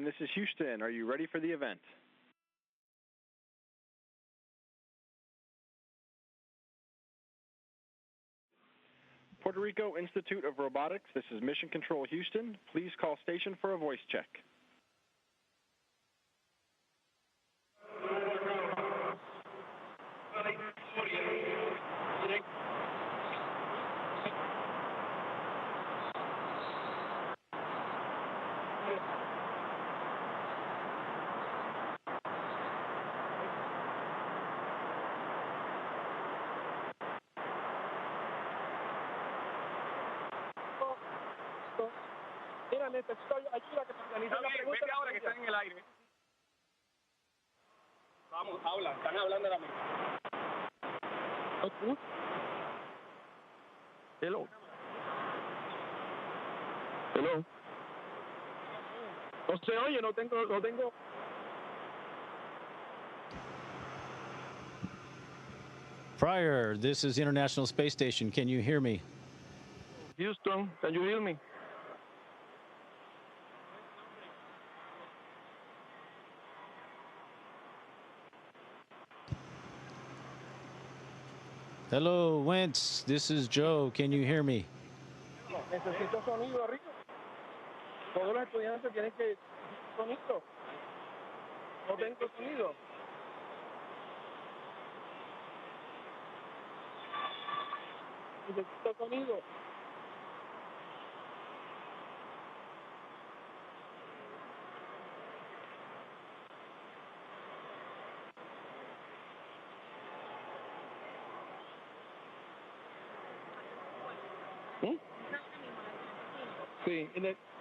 Station, this is Houston. Are you ready for the event? Puerto Rico Institute of Robotics, this is Mission Control Houston. Please call station for a voice check. Mira, necesito ayuda que se organice la pregunta. Vete ahora que están en el aire. Vamos, habla, están hablando de la misma. Hello. Hello. No se oye, no tengo. Pryor, this is International Space Station. Can you hear me? Houston, can you hear me? Hello, Wentz. This is Joe. Can you hear me? Necesito sonido, Rico. Todos los estudiantes tienen que sonido. No tengo sonido. Necesito sonido. Sí,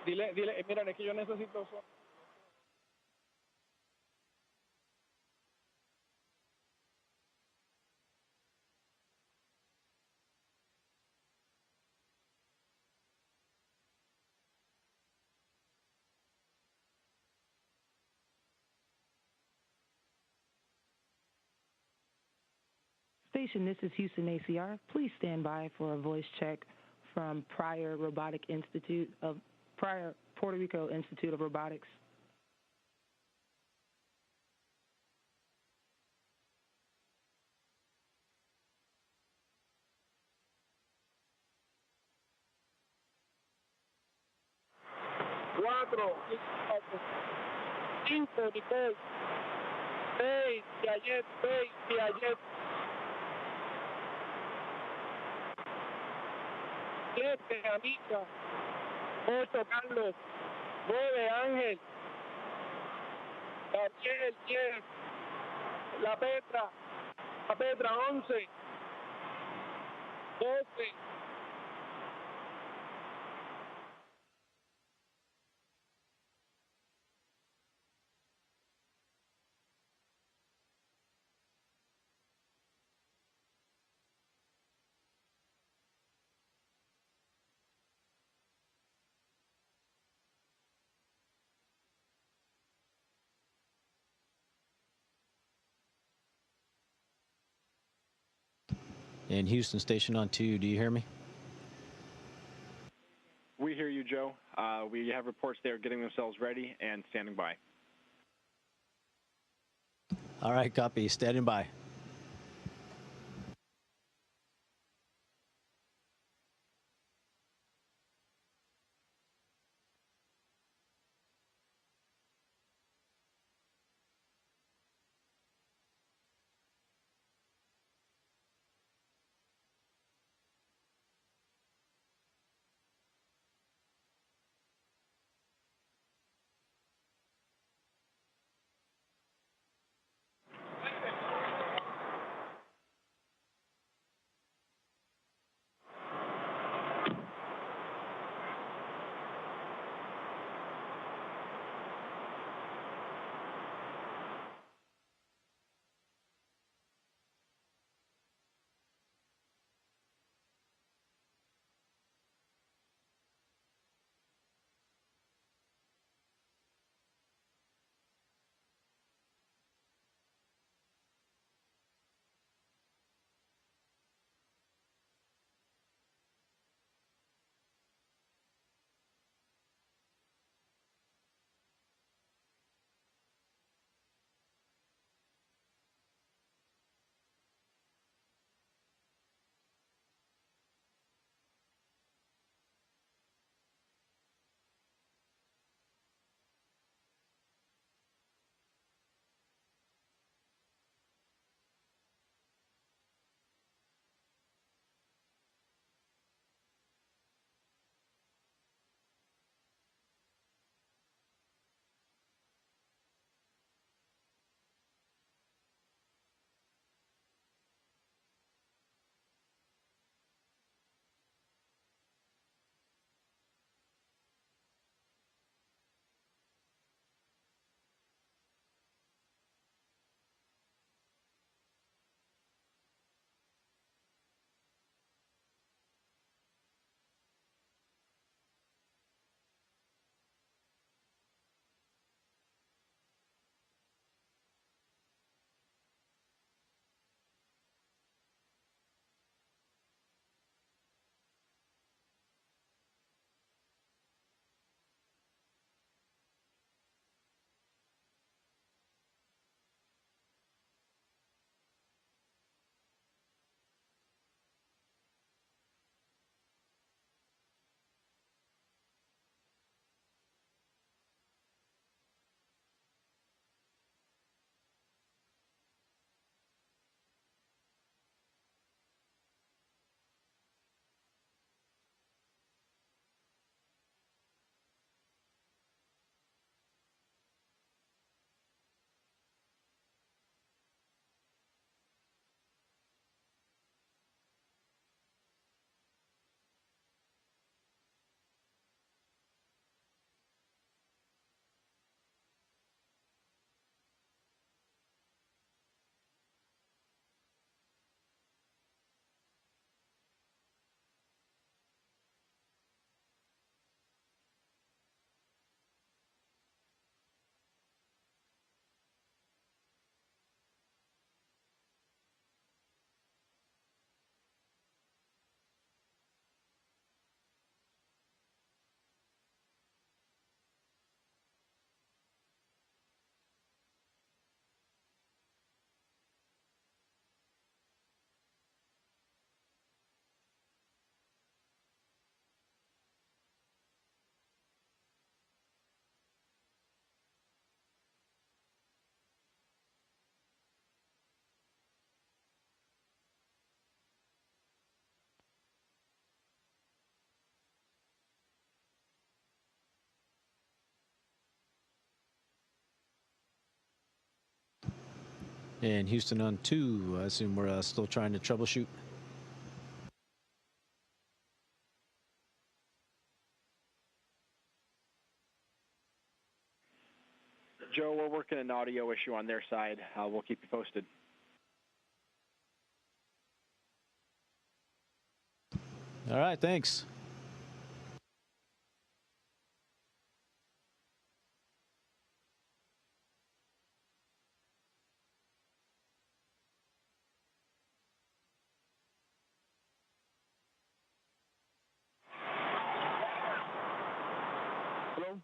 dile, mira, es que yo necesito sonido. Station, this is Houston ACR. Please stand by for a voice check from Puerto Rico Institute of Robotics. Cuatro, cinco, Nicole. Seis, Piaget. 7, Amica. 8, Carlos. 9, Ángel. Gabriel, 10. La Petra. 11. 12. And Houston Station on 2. Do you hear me? We hear you, Joe. We have reports they are getting themselves ready and standing by. All right, copy. Standing by. And Houston on 2, I assume we're still trying to troubleshoot. Joe, we're working an audio issue on their side. We'll keep you posted. All right, thanks. Hello.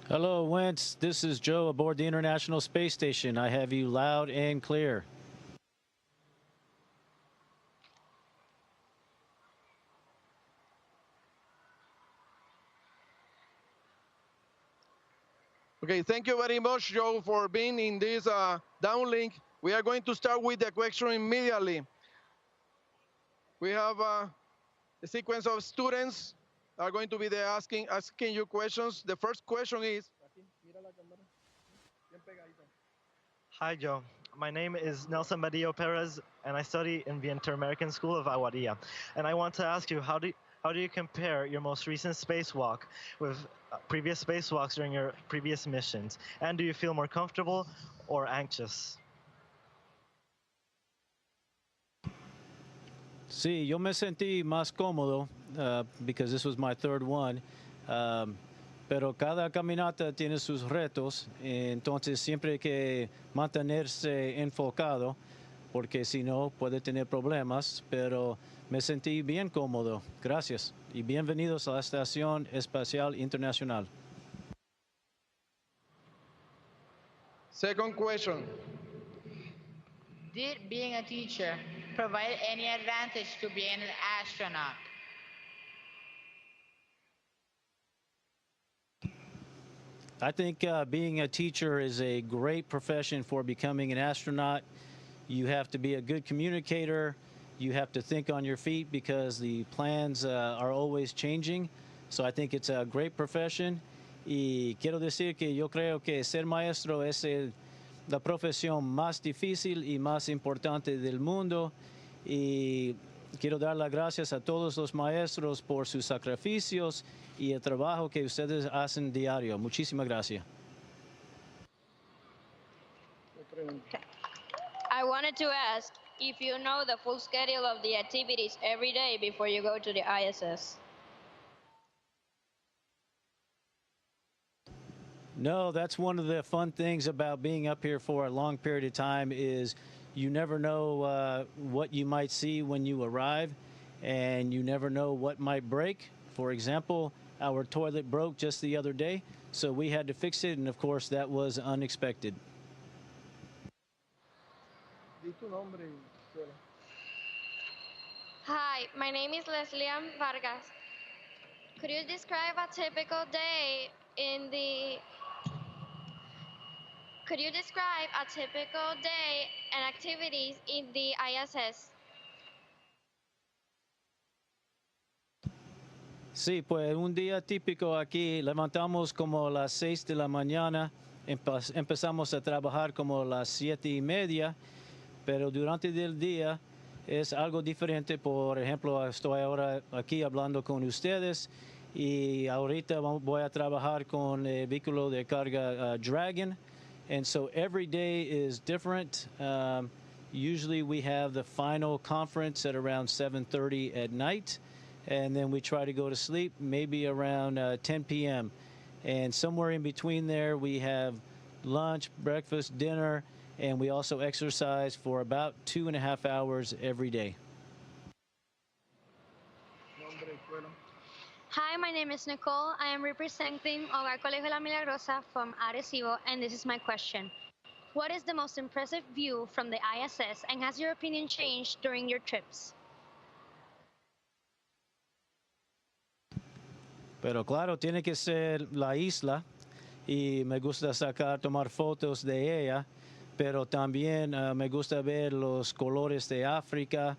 Hello, Wentz. This is Joe aboard the International Space Station. I have you loud and clear. Okay, thank you very much, Joe, for being in this downlink. We are going to start with the question immediately. We have a sequence of students are going to be there asking you questions. The first question is. Hi, Joe. My name is Nelson Badillo Perez, and I study in the Inter-American School of Aguadilla. And I want to ask you, how do you compare your most recent spacewalk with previous spacewalks during your previous missions? And do you feel more comfortable or anxious? Sí, yo me sentí más cómodo because this was my third one. Pero cada caminata tiene sus retos, entonces siempre hay que mantenerse enfocado, porque si no puede tener problemas, pero me sentí bien cómodo. Gracias y bienvenidos a la Estación Espacial Internacional. Second question. Did being a teacher provide any advantage to being an astronaut? I think being a teacher is a great profession for becoming an astronaut. You have to be a good communicator. You have to think on your feet because the plans are always changing. So I think it's a great profession. Y quiero decir que yo creo que ser maestro es la profesión más difícil y más importante del mundo. Y quiero dar las gracias a todos los maestros por sus sacrificios y el trabajo que ustedes hacen diario. Muchísimas gracias. I wanted to ask if you know the full schedule of the activities every day before you go to the ISS. No, that's one of the fun things about being up here for a long period of time is you never know what you might see when you arrive, and you never know what might break. For example, our toilet broke just the other day, so we had to fix it, and of course that was unexpected. Hi, my name is Leslie Vargas. Could you describe a typical day in the Could you describe a typical day and activities in the ISS? Sí, pues un día típico aquí, levantamos como a las 6 de la mañana, empezamos a trabajar como a las 7:30, pero durante el día es algo diferente. Por ejemplo, estoy ahora aquí hablando con ustedes y ahorita voy a trabajar con el vehículo de carga Dragon. And so every day is different. Usually we have the final conference at around 7:30 at night, and then we try to go to sleep maybe around 10 p.m. And somewhere in between there we have lunch, breakfast, dinner, and we also exercise for about 2.5 hours every day. Hi, my name is Nicole. I am representing Hogar Colegio La Milagrosa from Arecibo, and this is my question. What is the most impressive view from the ISS, and has your opinion changed during your trips? Pero claro, tiene que ser la isla. y me gusta tomar fotos de ella, pero también me gusta ver los colores de África,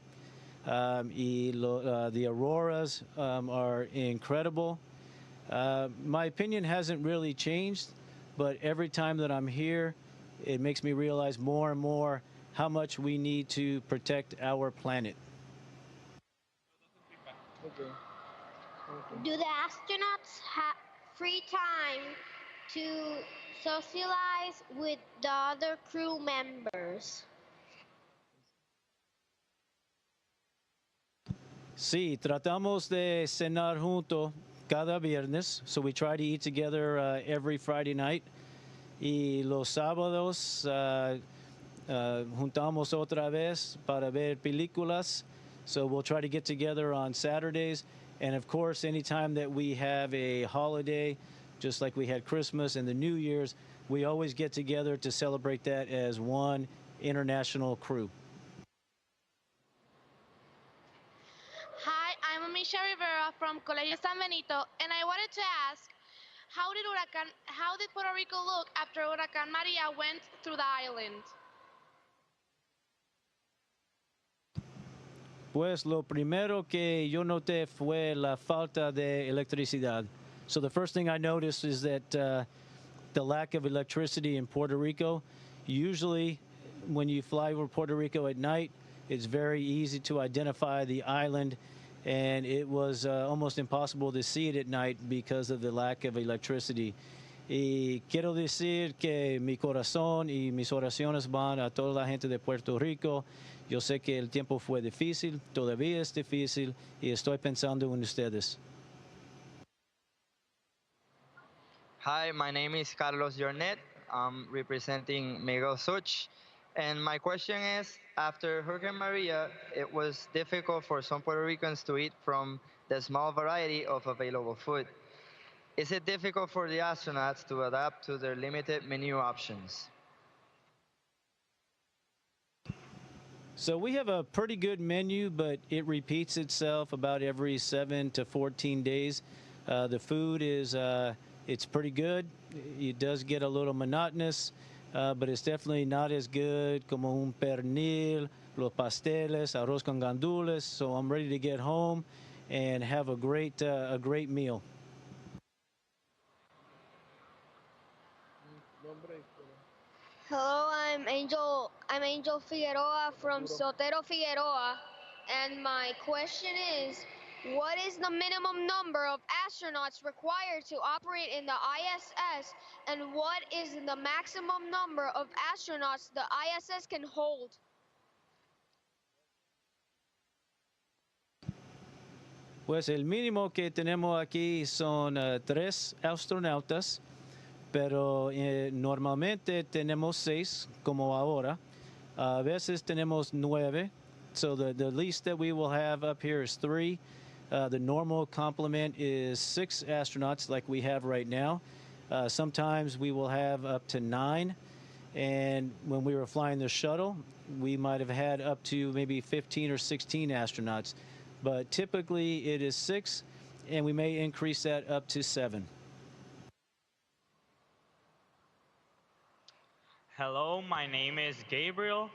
the auroras are incredible. My opinion hasn't really changed, but every time that I'm here, it makes me realize more and more how much we need to protect our planet. Do the astronauts have free time to socialize with the other crew members? Sí, tratamos de cenar juntos cada viernes, so we try to eat together every Friday night. Y los sábados juntamos otra vez para ver películas, so we'll try to get together on Saturdays. And of course, anytime that we have a holiday, just like we had Christmas and the New Year's, we always get together to celebrate that as one international crew. Hi, I'm Amisha Rivera from Colegio San Benito, and I wanted to ask, how did Puerto Rico look after Huracán Maria went through the island? Pues lo primero que yo noté fue la falta de electricidad. So the first thing I noticed is that the lack of electricity in Puerto Rico. Usually when you fly over Puerto Rico at night, it's very easy to identify the island, and it was almost impossible to see it at night because of the lack of electricity. Y quiero decir que mi corazón y mis oraciones van a toda la gente de Puerto Rico. Yo sé que el tiempo fue difícil, todavía es difícil, y estoy pensando en ustedes. Hi, my name is Carlos Jornet. I'm representing Miguel Such. And my question is, after Hurricane Maria, it was difficult for some Puerto Ricans to eat from the small variety of available food. Is it difficult for the astronauts to adapt to their limited menu options? So we have a pretty good menu, but it repeats itself about every 7 to 14 days. The food is it's pretty good. It does get a little monotonous, but it's definitely not as good como un pernil, los pasteles, arroz con gandules. So I'm ready to get home and have a great meal. Hello, I'm Angel Figueroa from Sotero Figueroa, and my question is, what is the minimum number of astronauts required to operate in the ISS, and what is the maximum number of astronauts the ISS can hold? Pues el mínimo que tenemos aquí son 3 astronautas, pero normalmente tenemos 6, como ahora. A veces tenemos 9, so the least that we will have up here is 3. The normal complement is 6 astronauts like we have right now. Sometimes we will have up to 9, and when we were flying the shuttle, we might have had up to maybe 15 or 16 astronauts. But typically it is 6, and we may increase that up to 7. Hello, my name is Gabriel,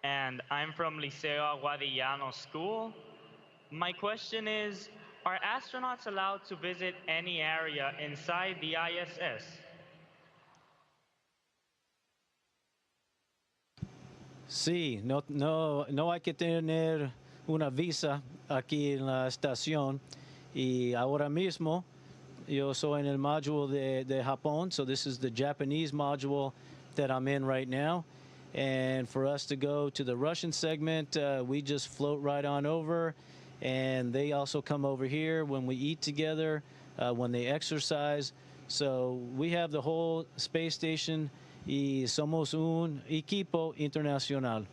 and I'm from Liceo Aguadillano School. My question is, are astronauts allowed to visit any area inside the ISS? Sí, no hay que tener una visa aquí en la estación, y ahora mismo yo soy en el module de Japón, so this is the Japanese module that I'm in right now. And for us to go to the Russian segment, we just float right on over, and they also come over here when we eat together, when they exercise. So we have the whole space station, y somos un equipo internacional.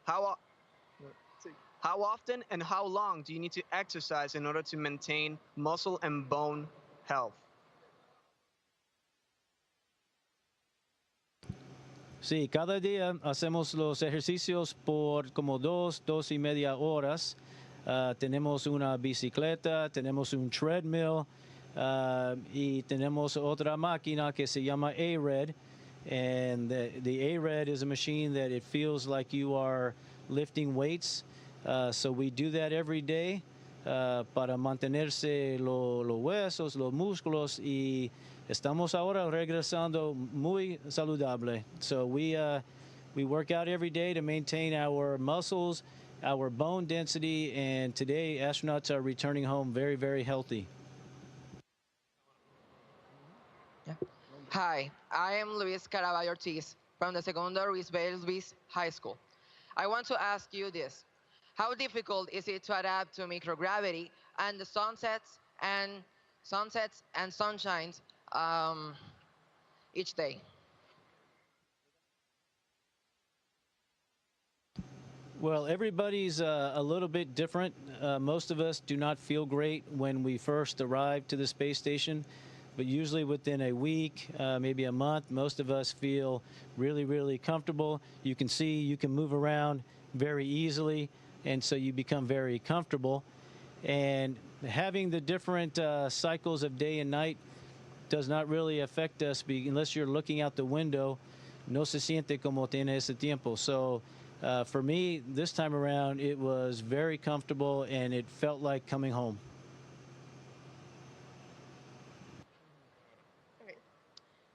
How often and how long do you need to exercise in order to maintain muscle and bone health? Sí, cada día hacemos los ejercicios por como 2 y media horas. tenemos una bicicleta, tenemos un treadmill, y tenemos otra máquina que se llama A-Red. And the A-Red is a machine that it feels like you are lifting weights. So we do that every day para mantenerse los huesos, los músculos, y estamos ahora regresando muy saludable. So we work out every day to maintain our muscles, our bone density, and today astronauts are returning home very, very healthy. Hi, I am Luis Caraballo Ortiz from the Secondary Luis High School. I want to ask you this. How difficult is it to adapt to microgravity and the sunsets and sunshines each day? Well, everybody's a little bit different. Most of us do not feel great when we first arrive to the space station, but usually within a week, maybe a month, most of us feel really, really comfortable. You can see, you can move around very easily, and so you become very comfortable. And having the different cycles of day and night does not really affect us unless you're looking out the window. No se siente como tiene ese tiempo. So for me, this time around, it was very comfortable, and it felt like coming home.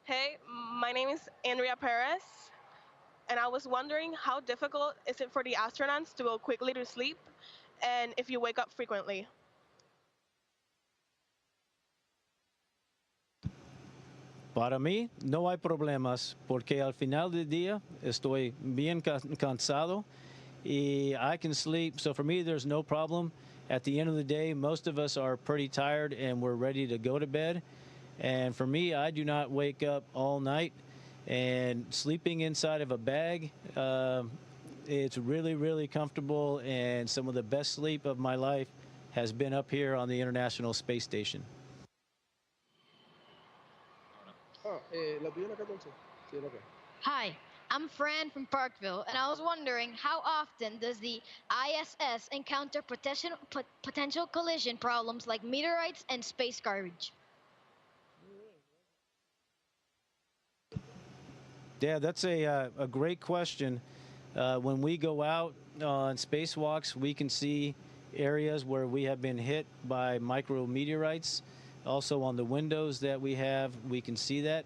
Hey, my name is Andrea Perez, and I was wondering how difficult is it for the astronauts to go quickly to sleep, and if you wake up frequently? Para mí no hay problemas, porque al final del día estoy bien cansado, y I can sleep. So for me, there's no problem. At the end of the day, most of us are pretty tired and we're ready to go to bed. And for me, I do not wake up all night. And sleeping inside of a bag, it's really, really comfortable. And some of the best sleep of my life has been up here on the International Space Station. Hi, I'm Fran from Parkville, and I was wondering how often does the ISS encounter potential collision problems like meteorites and space garbage? Yeah, that's a great question. When we go out on spacewalks, we can see areas where we have been hit by micrometeorites. Also on the windows that we have, we can see that.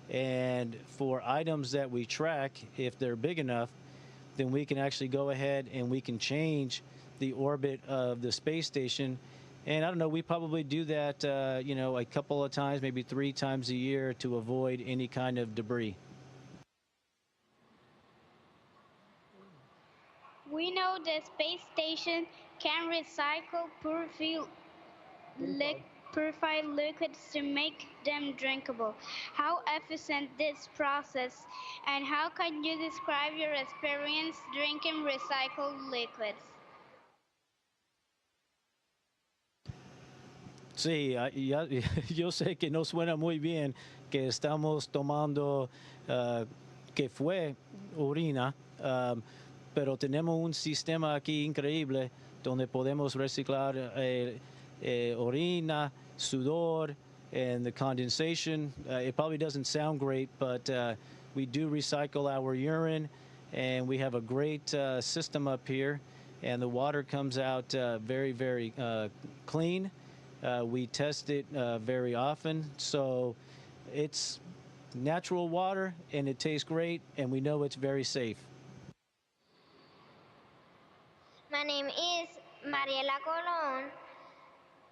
And for items that we track, if they're big enough, then we can actually go ahead and we can change the orbit of the space station. And I don't know, we probably do that, a couple of times, maybe 3 times a year, to avoid any kind of debris. We know the space station can recycle purified liquids to make them drinkable. How efficient this process, and how can you describe your experience drinking recycled liquids? Sí, yo sé que no suena muy bien que estamos tomando que fue orina, pero tenemos un sistema aquí increíble donde podemos reciclar orina, sudor, and the condensation. It probably doesn't sound great, but we do recycle our urine, and we have a great system up here, and the water comes out very, very clean. We test it very often, so it's natural water, and it tastes great, and we know it's very safe. My name is Mariela Colon.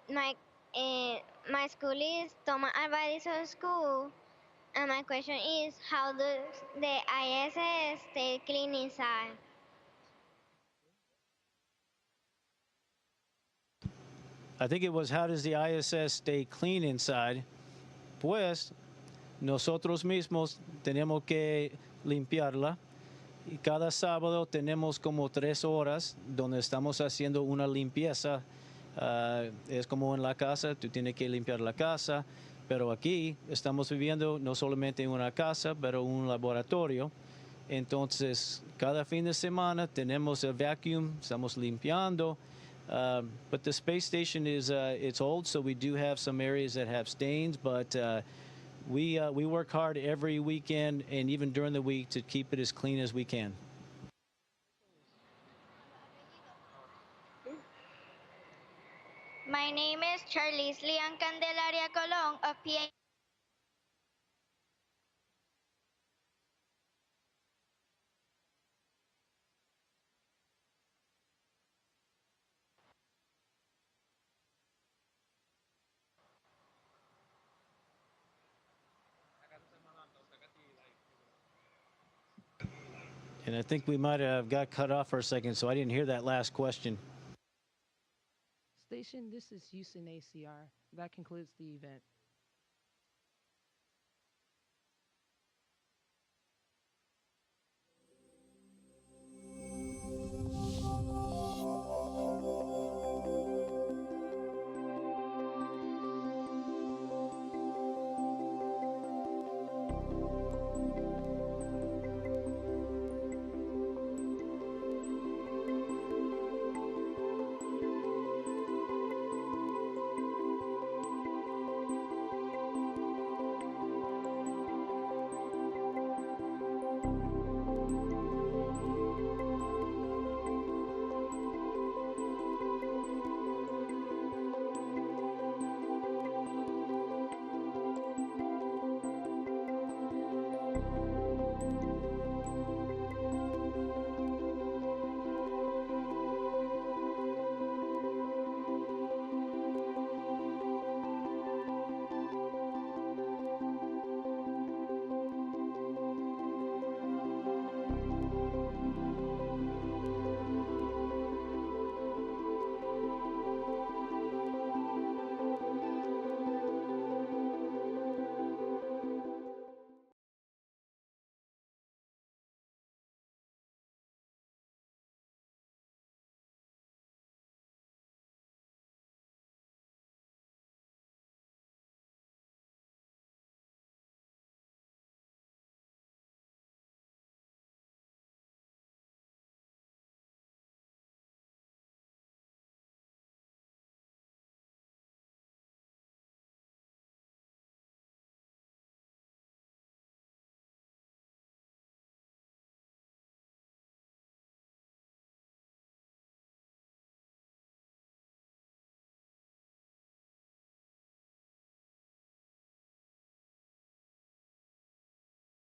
My school is Thomas Alva Edison School, and my question is, how does the ISS stay clean inside? I think it was, how does the ISS stay clean inside? Pues nosotros mismos tenemos que limpiarla. Y cada sábado tenemos como 3 horas donde estamos haciendo una limpieza. Es como en la casa, tú tienes que limpiar la casa, pero aquí estamos viviendo no solamente en una casa, pero un laboratorio. Entonces, cada fin de semana tenemos el vacuum, estamos limpiando But the space station is it's old, so we do have some areas that have stains, but we work hard every weekend and even during the week to keep it as clean as we can. My name is Charlize Lian Candelaria Colón of PA. And I think we might have got cut off for a second, so I didn't hear that last question. Station, this is Houston ACR. That concludes the event.